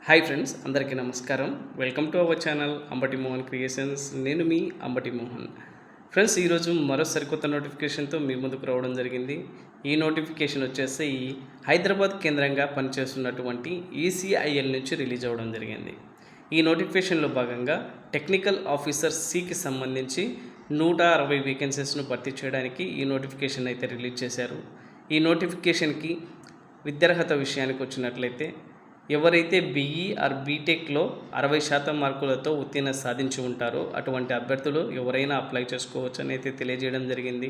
Hi friends, అందరికీ నమస్కారం. Welcome to our channel Ambati Mohan creations. నేను మీ అంబటి మోహన్. ఫ్రెండ్స్, ఈరోజు మరో సరికొత్త నోటిఫికేషన్తో మీ ముందుకు రావడం జరిగింది. ఈ నోటిఫికేషన్ వచ్చేసి హైదరాబాద్ కేంద్రంగా పనిచేస్తున్నటువంటి ఈసీఐఎల్ నుంచి రిలీజ్ అవ్వడం జరిగింది. ఈ నోటిఫికేషన్లో భాగంగా టెక్నికల్ ఆఫీసర్ సికి సంబంధించి 160 వేకెన్సీస్ను భర్తీ చేయడానికి ఈ నోటిఫికేషన్ అయితే రిలీజ్ చేశారు. ఈ నోటిఫికేషన్కి విద్యార్హత విషయానికి వచ్చినట్లయితే ఎవరైతే బీఈ ఆర్ బీటెక్లో 60% మార్కులతో ఉత్తీర్ణ సాధించి ఉంటారో అటువంటి అభ్యర్థులు ఎవరైనా అప్లై చేసుకోవచ్చు అని అయితే తెలియజేయడం జరిగింది.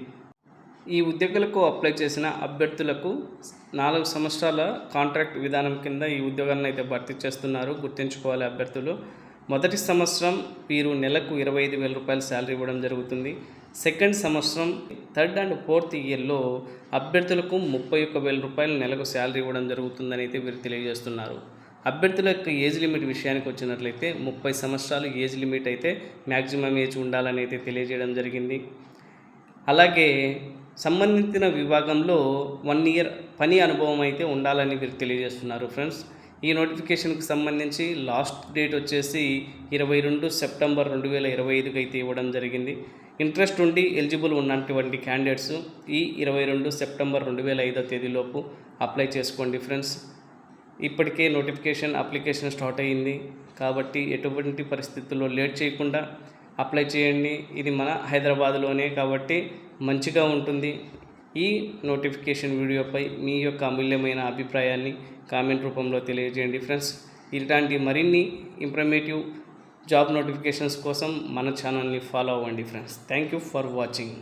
ఈ ఉద్యోగులకు అప్లై చేసిన అభ్యర్థులకు 4 సంవత్సరాల కాంట్రాక్ట్ విధానం కింద ఈ ఉద్యోగాలను అయితే భర్తీ చేస్తున్నారు. గుర్తుంచుకోవాలి అభ్యర్థులు. మొదటి సంవత్సరం వీరు నెలకు 25,000 రూపాయల శాలరీ ఇవ్వడం జరుగుతుంది. సెకండ్ సంవత్సరం, థర్డ్ అండ్ ఫోర్త్ ఇయర్లో అభ్యర్థులకు 31,000 రూపాయలు నెలకు శాలరీ ఇవ్వడం జరుగుతుందని అయితే వీరు తెలియజేస్తున్నారు. అభ్యర్థుల యొక్క ఏజ్ లిమిట్ విషయానికి వచ్చినట్లయితే 30 సంవత్సరాలు ఏజ్ లిమిట్ అయితే మ్యాక్సిమం ఏజ్ ఉండాలని అయితే తెలియజేయడం జరిగింది. అలాగే సంబంధించిన విభాగంలో 1 ఇయర్ పని అనుభవం అయితే ఉండాలని వీరు తెలియజేస్తున్నారు. ఫ్రెండ్స్, ఈ నోటిఫికేషన్కి సంబంధించి లాస్ట్ డేట్ వచ్చేసి 22 సెప్టెంబర్ 2025కి అయితే ఇవ్వడం జరిగింది. ఇంట్రెస్ట్ ఉండి ఎలిజిబుల్ ఉన్నటువంటి క్యాండిడేట్స్ ఈ 22 సెప్టెంబర్ 2005 తేదీలోపు అప్లై చేసుకోండి. ఫ్రెండ్స్, ఇప్పటికే నోటిఫికేషన్ అప్లికేషన్ స్టార్ట్ అయ్యింది కాబట్టి ఎటువంటి పరిస్థితుల్లో లేట్ చేయకుండా అప్లై చేయండి. ఇది మన హైదరాబాద్లోనే కాబట్టి మంచిగా ఉంటుంది. ఈ నోటిఫికేషన్ వీడియోపై మీ యొక్క అమూల్యమైన అభిప్రాయాన్ని కామెంట్ రూపంలో తెలియజేయండి. ఫ్రెండ్స్, ఇలాంటి మరిన్ని ఇన్ఫర్మేటివ్ జాబ్ నోటిఫికేషన్స్ కోసం మన ఛానల్ని ఫాలో అవ్వండి. Friends, thank you for watching.